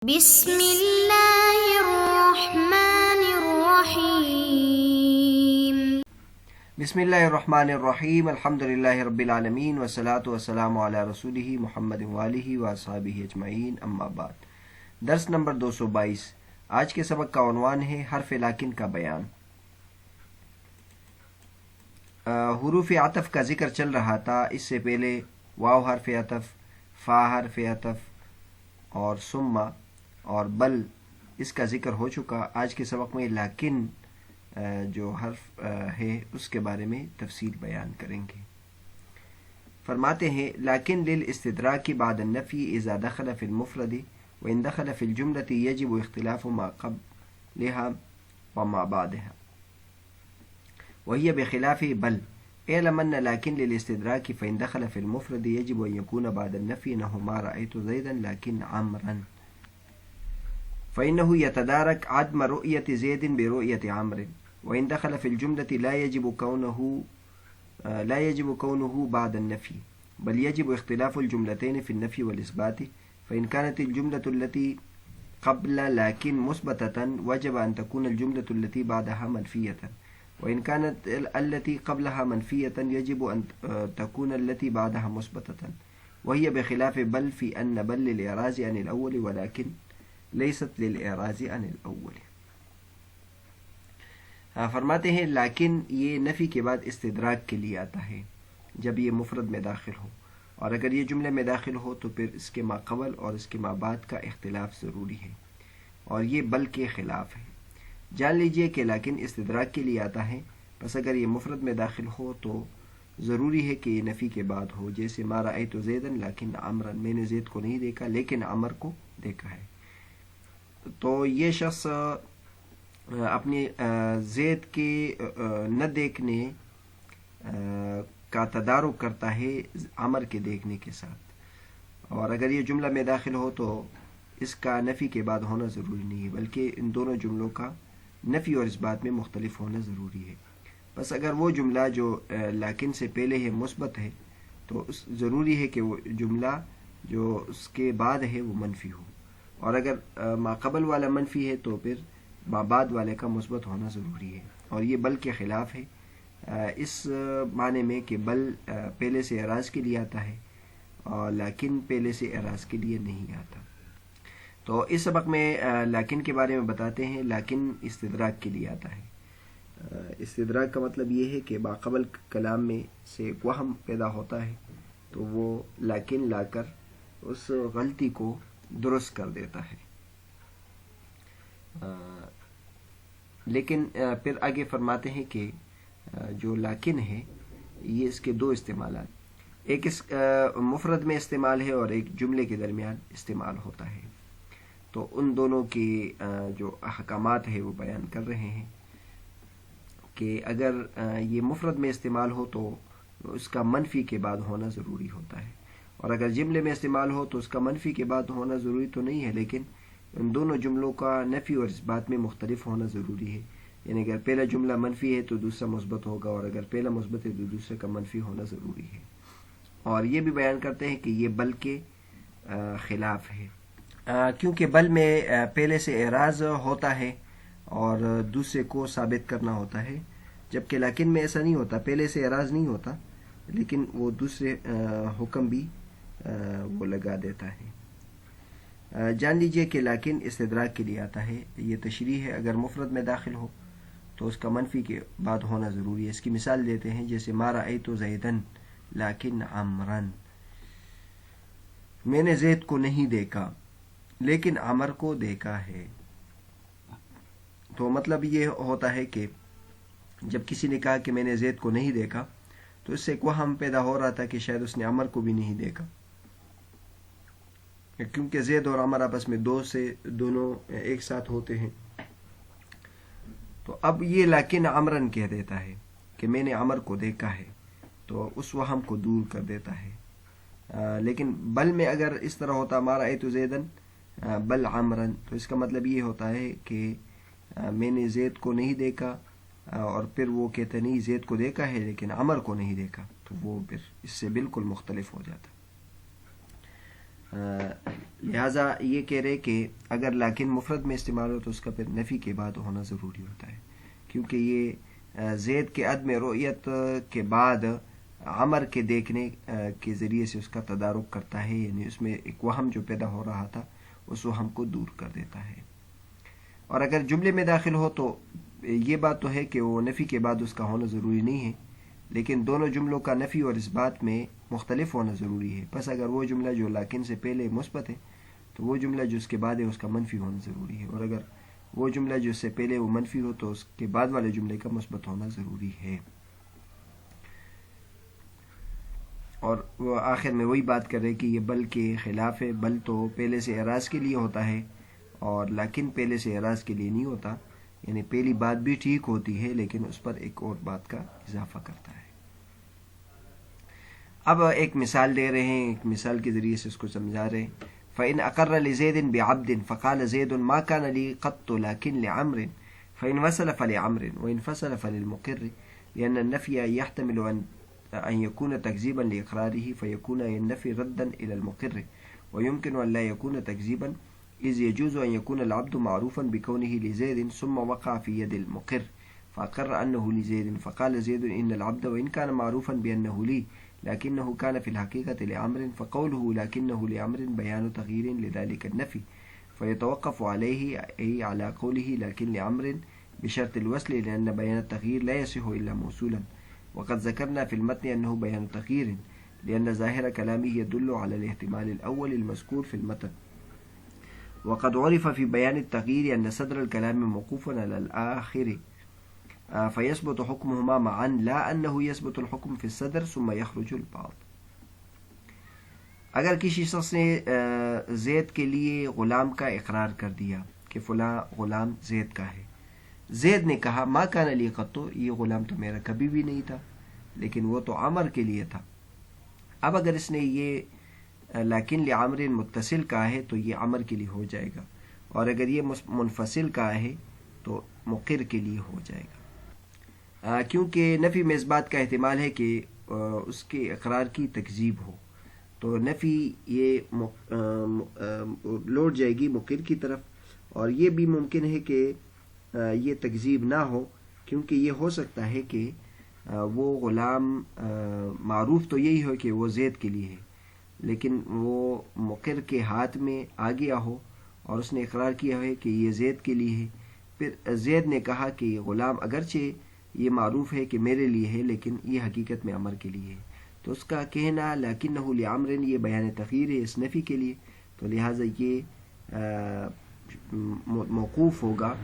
بسم اللہ الرحمن الرحیم۔ بسم اللہ الرحمن الرحیم، الحمدللہ رب العالمین والصلاة والسلام علی رسولہ محمد وآلہ واصحابہ اجمعین، اما بعد۔ درس نمبر 222۔ آج کے سبق کا عنوان ہے حرف لیکن کا بیان۔ حروف عطف کا ذکر چل رہا تھا، اس سے پہلے واو حرف عطف، فا حرف عطف اور ثم اور بل اس کا ذکر ہو چکا۔ آج کے سبق میں لیکن جو حرف ہے اس کے بارے میں تفصیل بیان کریں گے۔ فرماتے ہیں لیکن للاستدراک بعد النفی اذا دخل فی المفرد وان دخل فی الجملة یجب اختلاف ما قبلها وما بعدها وهي بخلاف بل۔ اعلم ان لیکن للاستدراک فان دخل فی المفرد یجب ان يكون بعد النفی نحو ما رأيت زیدا لیکن عمرا، فإنه يتدارك عدم رؤية زيد برؤية عمرو، وإن دخل في الجملة لا يجب كونه بعد النفي، بل يجب اختلاف الجملتين في النفي والإثبات، فإن كانت الجملة التي قبل لكن مثبتة وجب أن تكون الجملة التي بعدها منفية، وإن كانت التي قبلها منفية يجب أن تكون التي بعدها مثبتة، وهي بخلاف بل في أن بل للإعراض عن الأول ولكن لیست للإعراض عن الأول۔ فرماتے ہیں لیکن یہ نفی کے بعد استدراک کے لیے آتا ہے جب یہ مفرد میں داخل ہو، اور اگر یہ جملے میں داخل ہو تو پھر اس کے ما قبل اور اس کے ما بعد کا اختلاف ضروری ہے، اور یہ بل کے خلاف ہے۔ جان لیجئے کہ لیکن استدراک کے لیے آتا ہے، بس اگر یہ مفرد میں داخل ہو تو ضروری ہے کہ یہ نفی کے بعد ہو، جیسے ما رأیت زیدا لیکن عمرا، میں نے زید کو نہیں دیکھا لیکن عمر کو دیکھا ہے۔ تو یہ شخص اپنی زید کے نہ دیکھنے کا تدارک کرتا ہے عمر کے دیکھنے کے ساتھ، اور اگر یہ جملہ میں داخل ہو تو اس کا نفی کے بعد ہونا ضروری نہیں ہے، بلکہ ان دونوں جملوں کا نفی اور اثبات میں مختلف ہونا ضروری ہے۔ بس اگر وہ جملہ جو لیکن سے پہلے ہے مثبت ہے تو ضروری ہے کہ وہ جملہ جو اس کے بعد ہے وہ منفی ہو، اور اگر ما قبل والا منفی ہے تو پھر ما بعد والے کا مثبت ہونا ضروری ہے، اور یہ بل کے خلاف ہے، اس معنی میں کہ بل پہلے سے اعراض کے لیے آتا ہے اور لیکن پہلے سے اعراض کے لیے نہیں آتا۔ تو اس سبق میں لیکن کے بارے میں بتاتے ہیں۔ لیکن استدراک کے لیے آتا ہے۔ استدراک کا مطلب یہ ہے کہ ما قبل کلام میں سے ایک وہم پیدا ہوتا ہے تو وہ لیکن لا کر اس غلطی کو درست کر دیتا ہے۔ لیکن پھر آگے فرماتے ہیں کہ جو لیکن ہے یہ اس کے دو استعمالات، ایک اس مفرد میں استعمال ہے اور ایک جملے کے درمیان استعمال ہوتا ہے، تو ان دونوں کے جو احکامات ہیں وہ بیان کر رہے ہیں کہ اگر یہ مفرد میں استعمال ہو تو اس کا منفی کے بعد ہونا ضروری ہوتا ہے، اور اگر جملے میں استعمال ہو تو اس کا منفی کے بعد ہونا ضروری تو نہیں ہے، لیکن ان دونوں جملوں کا نفی اور اثبات میں مختلف ہونا ضروری ہے، یعنی اگر پہلا جملہ منفی ہے تو دوسرا مثبت ہوگا، اور اگر پہلا مثبت ہے تو دوسرے کا منفی ہونا ضروری ہے۔ اور یہ بھی بیان کرتے ہیں کہ یہ بل کے خلاف ہے، کیونکہ بل میں پہلے سے اعراض ہوتا ہے اور دوسرے کو ثابت کرنا ہوتا ہے، جبکہ لیکن میں ایسا نہیں ہوتا، پہلے سے اعراض نہیں ہوتا لیکن وہ دوسرے حکم بھی وہ لگا دیتا ہے۔ جان لیجئے کہ لیکن استدراک کے لیے آتا ہے، یہ تشریح ہے، اگر مفرد میں داخل ہو تو اس کا منفی کے بعد ہونا ضروری ہے۔ اس کی مثال دیتے ہیں، جیسے ما رأیت زیدن لیکن عمرا، میں نے زید کو نہیں دیکھا لیکن عمر کو دیکھا ہے۔ تو مطلب یہ ہوتا ہے کہ جب کسی نے کہا کہ میں نے زید کو نہیں دیکھا تو اس سے ایک وہم پیدا ہو رہا تھا کہ شاید اس نے عمر کو بھی نہیں دیکھا، کیونکہ زید اور عمر آپس میں دونوں ایک ساتھ ہوتے ہیں۔ تو اب یہ لیکن عمرن کہہ دیتا ہے کہ میں نے عمر کو دیکھا ہے، تو اس وہم کو دور کر دیتا ہے۔ لیکن بل میں اگر اس طرح ہوتا ما رأیت زیدن بل عمرن، تو اس کا مطلب یہ ہوتا ہے کہ میں نے زید کو نہیں دیکھا، اور پھر وہ کہتے نہیں زید کو دیکھا ہے لیکن عمر کو نہیں دیکھا، تو وہ پھر اس سے بالکل مختلف ہو جاتا۔ لہٰذا یہ کہہ رہے کہ اگر لیکن مفرد میں استعمال ہو تو اس کا پھر نفی کے بعد ہونا ضروری ہوتا ہے، کیونکہ یہ زید کے عدم رؤیت کے بعد عمر کے دیکھنے کے ذریعے سے اس کا تدارک کرتا ہے، یعنی اس میں ایک وہم جو پیدا ہو رہا تھا اس وہم کو دور کر دیتا ہے۔ اور اگر جملے میں داخل ہو تو یہ بات تو ہے کہ وہ نفی کے بعد اس کا ہونا ضروری نہیں ہے، لیکن دونوں جملوں کا نفی اور اس بات میں مختلف ہونا ضروری ہے۔ پس اگر وہ جملہ جو لیکن سے پہلے مثبت ہے تو وہ جملہ جو اس کے بعد ہے اس کا منفی ہونا ضروری ہے، اور اگر وہ جملہ جو اس سے پہلے وہ منفی ہو تو اس کے بعد والے جملے کا مثبت ہونا ضروری ہے۔ اور وہ آخر میں وہی بات کر رہے کہ یہ بل کے خلاف ہے، بل تو پہلے سے اعراض کے لیے ہوتا ہے اور لیکن پہلے سے اعراض کے لیے نہیں ہوتا، یعنی پہلی بات بھی ٹھیک ہوتی ہے لیکن اس پر ایک اور بات کا اضافہ کرتا ہے۔ اب ایک مثال دے رہے ہیں، ایک مثال کے ذریعے سے اس کو سمجھا رہے ہیں۔ فَإِنْ أَقَرَّ لِزَيْدٍ بِعَبْدٍ فَقَالَ زَيْدٌ مَا كَانَ لِي قَطُّ لَكِنْ لِعَمْرٍ فَإِنْ وَصَلَ فَلِعَمْرٍ وَإِنْ فَصَلَ فَلِلْمُقِرِّ لأن النفي يحتمل أن يكون تكذيبا لإقراره فيكون النفي ردا إلى المقر، ويمكن أن لا يكون تكذيبا إذ يجوز أن يكون العبد معروفا بكونه لزيد ثم وقع في يد المقر فأقر أنه لزيد، فقال زيد إن العبد وإن كان معروفا بأنه لي لكنه كان في الحقيقة لعمر، فقوله لكنه لعمر بيان تغيير لذلك النفي، فيتوقف عليه أي على قوله لكن لعمر بشرط الوصل، لأن بيان التغيير لا يصح إلا موصولا، وقد ذكرنا في المتن أنه بيان تغيير لأن ظاهر كلامه يدل على الاحتمال الأول المذكور في المتن، وقد عرف في بيان التغيير أن صدر الكلام موقوف على الآخر فيثبت حكمهما معا، لا أنه يثبت الحكم في الصدر ثم يخرج البعض۔ اگر کسی شخص نے زید کے لیے غلام کا اقرار کر دیا کہ فلاں غلام زید کا ہے، زید نے کہا ما کان لی قطو، یہ غلام تو میرا کبھی بھی نہیں تھا، لیکن وہ تو عمر کے لیے تھا۔ اب اگر اس نے یہ لیکن لعمر متصل کہا ہے تو یہ عمر کے لیے ہو جائے گا، اور اگر یہ منفصل کہا ہے تو مقر کے لیے ہو جائے گا، کیونکہ نفی میں اس بات کا احتمال ہے کہ اس کے اقرار کی تکذیب ہو، تو نفی یہ لوٹ جائے گی مقر کی طرف، اور یہ بھی ممکن ہے کہ یہ تکذیب نہ ہو، کیونکہ یہ ہو سکتا ہے کہ وہ غلام معروف تو یہی ہو کہ وہ زید کے لیے ہے، لیکن وہ مقر کے ہاتھ میں آ گیا ہو اور اس نے اقرار کیا ہے کہ یہ زید کے لیے ہے، پھر زید نے کہا کہ یہ غلام اگرچہ یہ معروف ہے کہ میرے لیے ہے لیکن یہ حقیقت میں عمر کے لیے ہے، تو اس کا کہنا لکنہ لعمر یہ بیان تغییر ہے اس نفی کے لیے، تو لہٰذا یہ موقوف ہوگا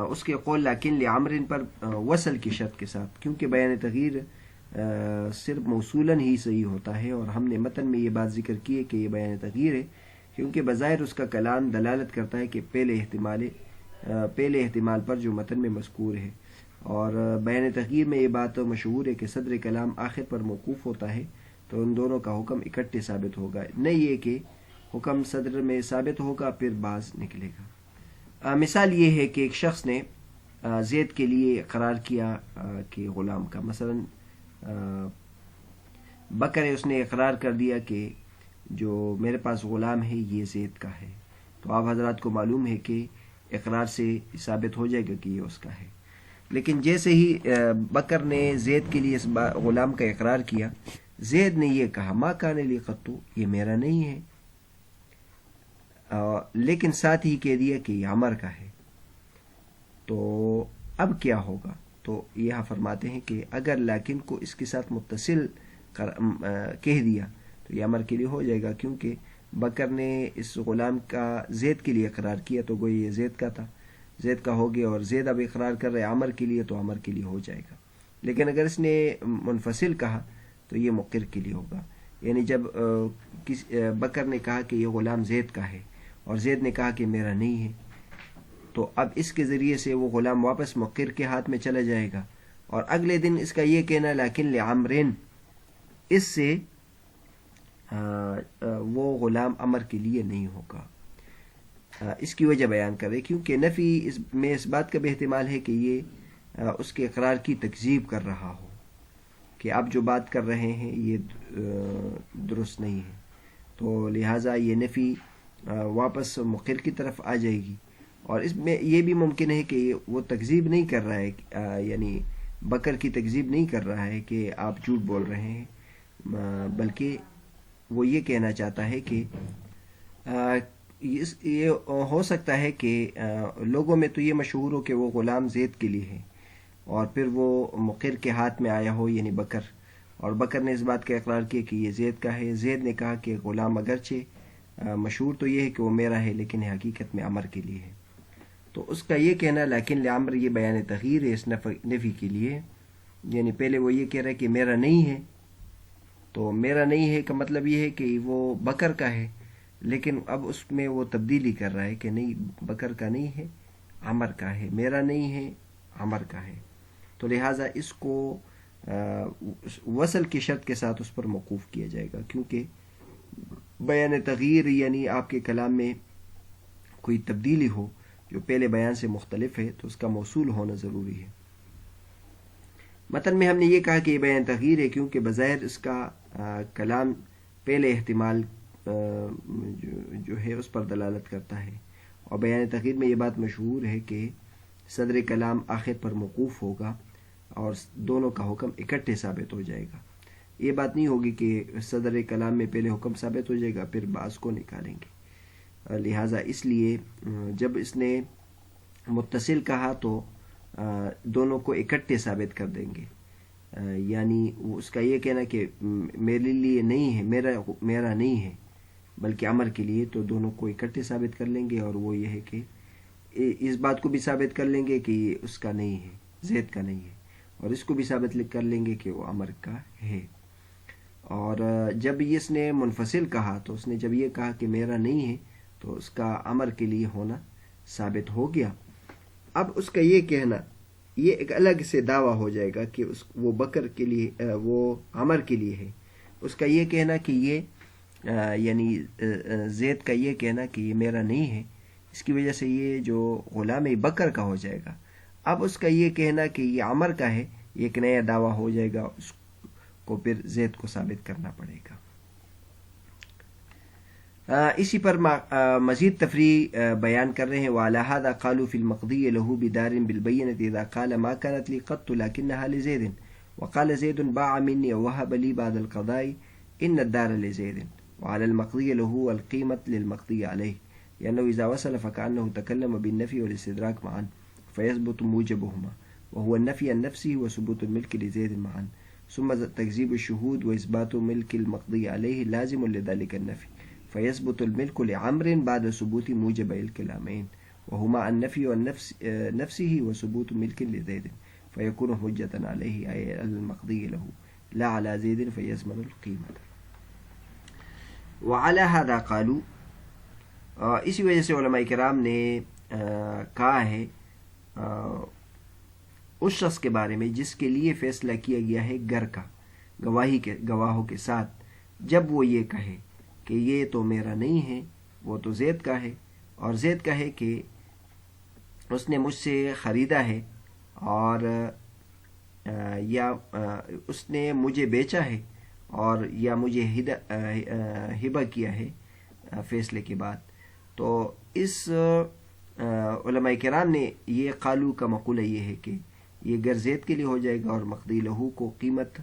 اس کے قول لیکن لعمر پر وصل کی شرط کے ساتھ، کیونکہ بیان تغییر صرف موصولاً ہی صحیح ہوتا ہے، اور ہم نے متن میں یہ بات ذکر کی ہے کہ یہ بیان تغییر ہے کیونکہ بظاہر اس کا کلام دلالت کرتا ہے کہ پہلے احتمال پر جو متن میں مذکور ہے، اور بیان تغییر میں یہ بات مشہور ہے کہ صدر کلام آخر پر موقوف ہوتا ہے تو ان دونوں کا حکم اکٹھے ثابت ہوگا، نہیں یہ کہ حکم صدر میں ثابت ہوگا پھر باز نکلے گا۔ مثال یہ ہے کہ ایک شخص نے زید کے لیے اقرار کیا کہ غلام کا، مثلا بکر ہے، اس نے اقرار کر دیا کہ جو میرے پاس غلام ہے یہ زید کا ہے، تو آپ حضرات کو معلوم ہے کہ اقرار سے ثابت ہو جائے گا کہ یہ اس کا ہے، لیکن جیسے ہی بکر نے زید کے لیے اس غلام کا اقرار کیا، زید نے یہ کہا ما کان لی قطو، یہ میرا نہیں ہے، لیکن ساتھ ہی کہہ دیا کہ یہ عمر کا ہے، تو اب کیا ہوگا؟ تو یہاں فرماتے ہیں کہ اگر لیکن کو اس کے ساتھ متصل کہہ دیا تو یہ عمر کے لیے ہو جائے گا، کیونکہ بکر نے اس غلام کا زید کے لیے اقرار کیا تو گویا یہ زید کا تھا، زید کا ہو گیا، اور زید اب اقرار کر رہے عمر کے لیے تو عمر کے لیے ہو جائے گا، لیکن اگر اس نے منفصل کہا تو یہ مقر کے لیے ہوگا، یعنی جب بکر نے کہا کہ یہ غلام زید کا ہے اور زید نے کہا کہ میرا نہیں ہے، تو اب اس کے ذریعے سے وہ غلام واپس مقر کے ہاتھ میں چلا جائے گا، اور اگلے دن اس کا یہ کہنا لیکن لعمرین، اس سے وہ غلام عمر کے لیے نہیں ہوگا۔ اس کی وجہ بیان کرے کیونکہ نفی میں اس بات کا بھی احتمال ہے کہ یہ اس کے اقرار کی تکذیب کر رہا ہو کہ آپ جو بات کر رہے ہیں یہ درست نہیں ہے، تو لہٰذا یہ نفی واپس مقر کی طرف آ جائے گی، اور اس میں یہ بھی ممکن ہے کہ وہ تکذیب نہیں کر رہا ہے، یعنی بکر کی تکذیب نہیں کر رہا ہے کہ آپ جھوٹ بول رہے ہیں، بلکہ وہ یہ کہنا چاہتا ہے کہ یہ ہو سکتا ہے کہ لوگوں میں تو یہ مشہور ہو کہ وہ غلام زید کے لیے ہے، اور پھر وہ مقر کے ہاتھ میں آیا ہو، یعنی بکر، اور بکر نے اس بات کا اقرار کیا کہ یہ زید کا ہے۔ زید نے کہا کہ غلام اگرچہ مشہور تو یہ ہے کہ وہ میرا ہے، لیکن حقیقت میں عمر کے لیے ہے۔ تو اس کا یہ کہنا لیکن لعمر، یہ بیان تغییر ہے اس نفی کے لیے، یعنی پہلے وہ یہ کہہ رہا ہے کہ میرا نہیں ہے، تو میرا نہیں ہے کا مطلب یہ ہے کہ وہ بکر کا ہے، لیکن اب اس میں وہ تبدیلی کر رہا ہے کہ نہیں، بکر کا نہیں ہے، عمر کا ہے، میرا نہیں ہے، عمر کا ہے۔ تو لہٰذا اس کو وصل کی شرط کے ساتھ اس پر موقوف کیا جائے گا، کیونکہ بیان تغییر یعنی آپ کے کلام میں کوئی تبدیلی ہو جو پہلے بیان سے مختلف ہے، تو اس کا موصول ہونا ضروری ہے۔ متن میں ہم نے یہ کہا کہ یہ بیان تغییر ہے کیونکہ بظاہر اس کا کلام پہلے احتمال جو ہے اس پر دلالت کرتا ہے، اور بیان تغییر میں یہ بات مشہور ہے کہ صدر کلام آخر پر موقوف ہوگا اور دونوں کا حکم اکٹھے ثابت ہو جائے گا۔ یہ بات نہیں ہوگی کہ صدر کلام میں پہلے حکم ثابت ہو جائے گا پھر بعض کو نکالیں گے۔ لہٰذا اس لیے جب اس نے متصل کہا تو دونوں کو اکٹھے ثابت کر دیں گے، یعنی اس کا یہ کہنا کہ میرے لیے نہیں ہے، میرا نہیں ہے بلکہ عمر کے لیے، تو دونوں کو اکٹھے ثابت کر لیں گے، اور وہ یہ ہے کہ اس بات کو بھی ثابت کر لیں گے کہ یہ اس کا نہیں ہے، زید کا نہیں ہے، اور اس کو بھی ثابت کر لیں گے کہ وہ عمر کا ہے۔ اور جب اس نے منفصل کہا تو اس نے جب یہ کہا کہ میرا نہیں ہے تو اس کا عمر کے لیے ہونا ثابت ہو گیا۔ اب اس کا یہ کہنا یہ ایک الگ سے دعویٰ ہو جائے گا کہ وہ بکر کے لیے، وہ عمر کے لیے ہے۔ اس کا یہ کہنا کہ یہ یعنی زید کا یہ کہنا کہ یہ میرا نہیں ہے، اس کی وجہ سے یہ جو غلام بکر کا ہو جائے گا۔ اب اس کا یہ کہنا کہ یہ عمر کا ہے، یہ ایک نیا دعویٰ ہو جائے گا، اس کو پھر زید کو ثابت کرنا پڑے گا۔ اسی پر مزید تفریح بیان کر رہے ہیں، وعلى هذا قالوا في المقضي له بدار بالبينة إذا قال ما كانت لي قط لكنها لزيد، وقال زيد باع مني ووهب لي بعد القضاء إن الدار لزيد، وعلى المقضي له القيمة للمقضي عليه، لأنه إذا وصل فكأنه تكلم بالنفي والاستدراك معا فيثبت موجبهما، وهو النفي عن نفسه وثبوت الملك لزيد معا، ثم تكذيب الشهود وإثبات ملك المقضي عليه لازم لذلك النفي، فيثبت الملك لعمر بعد ثبوت موجب الكلامين، وهما النفي عن نفسه وثبوت ملك لزيد، فيكون حجة عليه أي المقضي له لا على زيد فيزمن القيمة۔ وعلى هذا قالوا، اسی وجہ سے علماء کرام نے کہا ہے اس شخص کے بارے میں جس کے لیے فیصلہ کیا گیا ہے گر کا، گواہوں کے ساتھ، جب وہ یہ کہے کہ یہ تو میرا نہیں ہے، وہ تو زید کا ہے، اور زید کہے کہ اس نے مجھ سے خریدا ہے، اور یا اس نے مجھے بیچا ہے، اور یا مجھے ہبہ کیا ہے فیصلے کے بعد، تو اس علماء کرام نے یہ قالو کا مقولہ یہ ہے کہ یہ گر زید کے لیے ہو جائے گا، اور مقضی لہو کو قیمت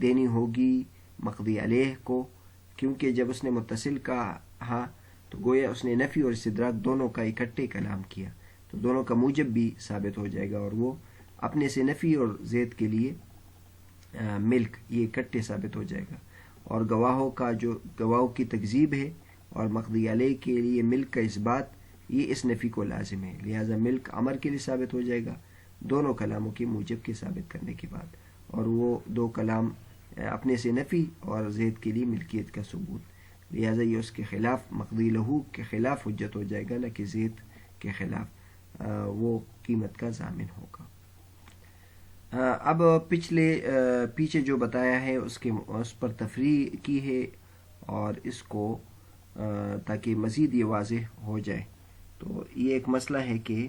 دینی ہوگی مقضی علیہ کو، کیونکہ جب اس نے متصل کہا تو گویا اس نے نفی اور استدراک دونوں کا اکٹھے کلام کیا، تو دونوں کا موجب بھی ثابت ہو جائے گا، اور وہ اپنے سے نفی اور زید کے لیے ملک یہ اکٹھے ثابت ہو جائے گا، اور گواہوں کی تکذیب ہے اور مقضی علیہ کے لیے ملک کا اثبات یہ اس نفی کو لازم ہے، لہذا ملک عمر کے لیے ثابت ہو جائے گا دونوں کلاموں کے موجب کے ثابت کرنے کے بعد، اور وہ دو کلام اپنے سے نفی اور زید کے لیے ملکیت کا ثبوت، لہذا یہ اس کے خلاف مقضی لہو کے خلاف حجت ہو جائے گا، نہ کہ زید کے خلاف وہ قیمت کا ضامن ہوگا۔ اب پیچھے جو بتایا ہے اس پر تفریح کی ہے، اور اس کو تاکہ مزید یہ واضح ہو جائے، تو یہ ایک مسئلہ ہے کہ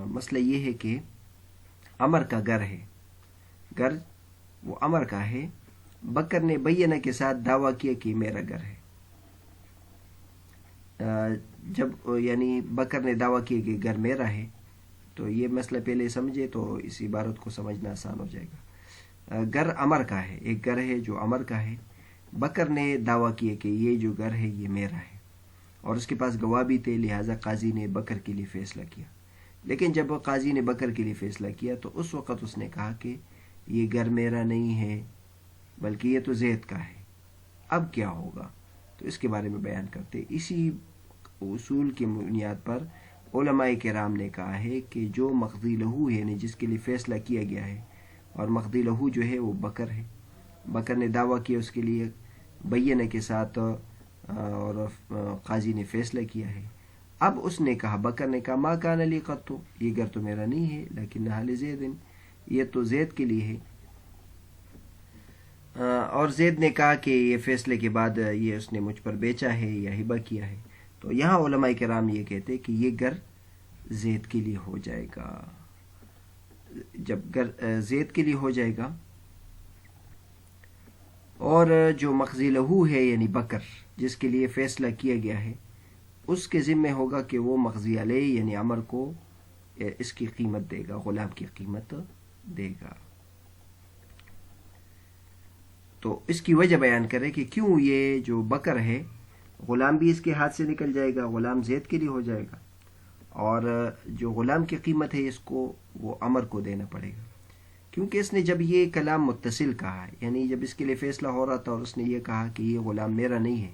مسئلہ یہ ہے کہ عمر کا گر ہے، گر وہ عمر کا ہے، بکر نے بینہ کے ساتھ دعویٰ کیا کہ میرا گر ہے، جب یعنی بکر نے دعویٰ کیا کہ گھر میرا ہے، تو یہ مسئلہ پہلے سمجھے تو اس عبارت کو سمجھنا آسان ہو جائے گا۔ گھر عمر کا ہے، ایک گھر ہے جو عمر کا ہے، بکر نے دعویٰ کیا کہ یہ جو گھر ہے یہ میرا ہے، اور اس کے پاس گواہ بھی تھے، لہٰذا قاضی نے بکر کے لیے فیصلہ کیا۔ لیکن جب قاضی نے بکر کے لیے فیصلہ کیا تو اس وقت اس نے کہا کہ یہ گھر میرا نہیں ہے بلکہ یہ تو زید کا ہے، اب کیا ہوگا؟ تو اس کے بارے میں بیان کرتے اسی اصول کی بنیاد پر علماء کرام نے کہا ہے کہ جو مقضی لہو ہے، یعنی جس کے لیے فیصلہ کیا گیا ہے، اور مقضی لہو جو ہے وہ بکر ہے، بکر نے دعویٰ کیا اس کے لیے بینہ کے ساتھ، اور قاضی نے فیصلہ کیا ہے۔ اب اس نے کہا، بکر نے کہا ما کان لی قط، یہ گھر تو میرا نہیں ہے، لیکن لزید، یہ تو زید کے لیے ہے۔ اور زید نے کہا کہ یہ فیصلے کے بعد یہ اس نے مجھ پر بیچا ہے یا ہبہ کیا ہے۔ تو یہاں علماء کرام یہ کہتے کہ یہ گھر زید کے لیے ہو جائے گا۔ جب گھر زید کے لیے ہو جائے گا، اور جو مقضی لہو ہے یعنی بکر جس کے لیے فیصلہ کیا گیا ہے، اس کے ذمہ ہوگا کہ وہ مقضی علیہ یعنی عمر کو اس کی قیمت دے گا، غلام کی قیمت دے گا۔ تو اس کی وجہ بیان کرے کہ کیوں یہ جو بکر ہے، غلام بھی اس کے ہاتھ سے نکل جائے گا، غلام زید کے لیے ہو جائے گا، اور جو غلام کی قیمت ہے اس کو وہ عمر کو دینا پڑے گا، کیونکہ اس نے جب یہ کلام متصل کہا، یعنی جب اس کے لیے فیصلہ ہو رہا تھا اور اس نے یہ کہا کہ یہ غلام میرا نہیں ہے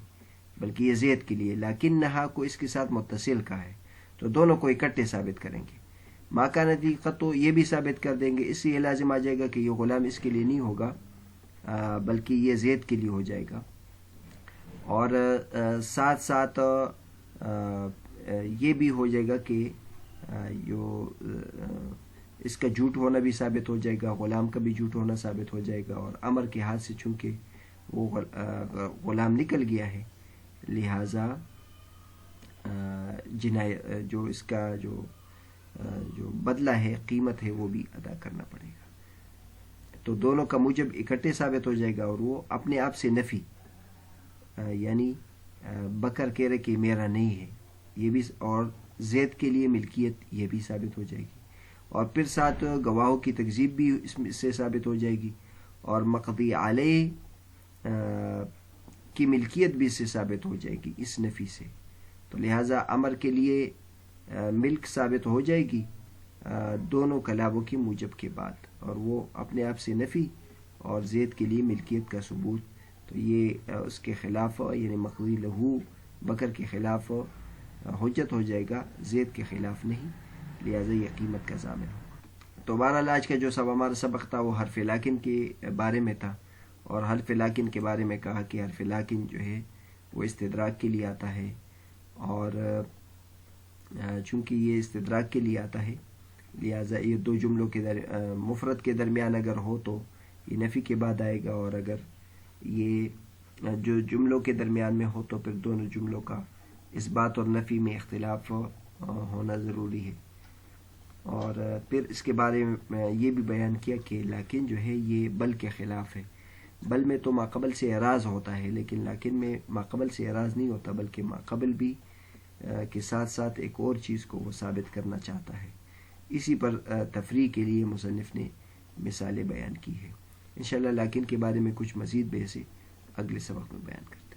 بلکہ یہ زید کے لیے، لیکن نہا کو اس کے ساتھ متصل کہا ہے، تو دونوں کو اکٹھے ثابت کریں گے۔ ما کان لی قط یہ بھی ثابت کر دیں گے، اس سے یہ لازم آ جائے گا کہ یہ غلام اس کے لیے نہیں ہوگا بلکہ یہ زید کے لیے ہو جائے گا، اور ساتھ ساتھ یہ بھی ہو جائے گا کہ جو اس کا جھوٹ ہونا بھی ثابت ہو جائے گا، غلام کا بھی جھوٹ ہونا ثابت ہو جائے گا، اور عمر کے ہاتھ سے چونکہ وہ غلام نکل گیا ہے، لہٰذا جو اس کا جو بدلہ ہے، قیمت ہے، وہ بھی ادا کرنا پڑے گا۔ تو دونوں کا موجب اکٹھے ثابت ہو جائے گا، اور وہ اپنے آپ سے نفی، یعنی بکر کہہ رہے کہ میرا نہیں ہے، یہ بھی، اور زید کے لیے ملکیت یہ بھی ثابت ہو جائے گی، اور پھر ساتھ گواہوں کی تکذیب بھی اس سے ثابت ہو جائے گی، اور مقضی علیہ کی ملکیت بھی اس سے ثابت ہو جائے گی اس نفی سے۔ تو لہٰذا عمر کے لیے ملک ثابت ہو جائے گی دونوں کلاموں کی موجب کے بعد، اور وہ اپنے آپ سے نفی اور زید کے لیے ملکیت کا ثبوت، تو یہ اس کے خلاف یعنی مقضی لہو بکر کے خلاف حجت ہو جائے گا، زید کے خلاف نہیں، لہٰذا یہ قیمت کا ضامن ہوگا۔ تو بہرحال آج کا جو ہمارا سبق تھا وہ حرف لاکن کے بارے میں تھا، اور حرف لاکن کے بارے میں کہا کہ حرف لاکن جو ہے وہ استدراک کے لیے آتا ہے، اور چونکہ یہ استدراک کے لیے آتا ہے لہٰذا یہ دو جملوں کے مفرد کے درمیان اگر ہو تو یہ نفی کے بعد آئے گا، اور اگر یہ جو جملوں کے درمیان میں ہو تو پھر دونوں جملوں کا اس بات اور نفی میں اختلاف ہونا ضروری ہے۔ اور پھر اس کے بارے میں یہ بھی بیان کیا کہ لیکن جو ہے یہ بل کے خلاف ہے، بل میں تو ماقبل سے اعراض ہوتا ہے، لیکن لیکن میں ماقبل سے اعراض نہیں ہوتا، بلکہ ماقبل بھی کے ساتھ ساتھ ایک اور چیز کو وہ ثابت کرنا چاہتا ہے۔ اسی پر تفریح کے لیے مصنف نے مثالیں بیان کی ہے۔ انشاءاللہ لیکن کے بارے میں کچھ مزید بحثیں اگلے سبق میں بیان کرتے ہیں۔